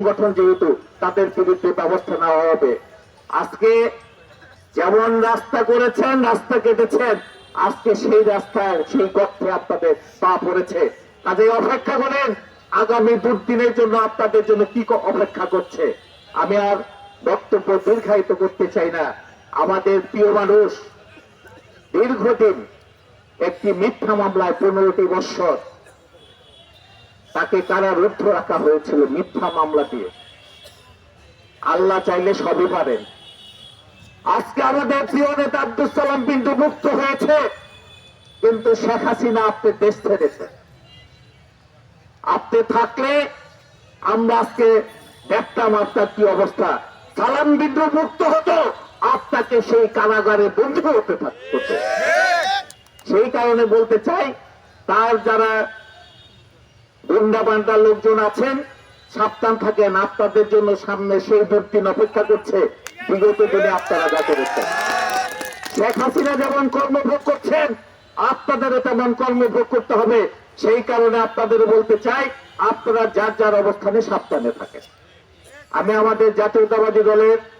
সংগঠন যেহেতু তাদের বিরুদ্ধে ব্যবস্থা নেওয়া হবে। আজকে যেমন রাস্তা করেছেন, রাস্তা কেটেছেন, আজকে সেই রাস্তায় সেই গর্তে আপনাদের পা পড়েছে। কাজে অপেক্ষা করেন, আগামী দুর্দিনের জন্য আপনাদের জন্য কি অপেক্ষা করছে। আমি আর বক্তব্য দীর্ঘায়িত করতে চাই না। আমাদের প্রিয় মানুষ দীর্ঘদিন একটি মিথ্যা মামলায় 15টি বৎসর তাকে কারারুদ্ধ রাখা হয়েছিল মিথ্যা মামলা দিয়ে। আল্লাহ চাইলে সবই পারেন। আজকে আমাদের প্রিয় নেতা আব্দুল সালাম পিন্টু মুক্ত হয়েছে, কিন্তু শেখ হাসিনা আপনি দেশ ছেড়েছে। আপনি থাকলে আমরা আজকে দেখতাম আপনার কি অবস্থা। সালাম বিন্দু মুক্ত হতো, আপনাকে সেই কারাগারে বন্ধু হতে হতো। সেই কারণে বলতে চাই, তার যারা গুন্ডা বান্ডার লোকজন আছেন, সাবধান থাকেন। আপনাদের জন্য সামনে সেই দুর্দিন অপেক্ষা করছে, বিগত দিনে আপনারা যা করেছেন। শেখ হাসিনা যেমন কর্মভোগ করছেন, আপনাদেরও তেমন কর্মভোগ করতে হবে। সেই কারণে আপনাদের বলতে চাই, আপনারা যার যার অবস্থানে সাবধানে থাকেন। আমি আমাদের জাতীয়তাবাদী দলের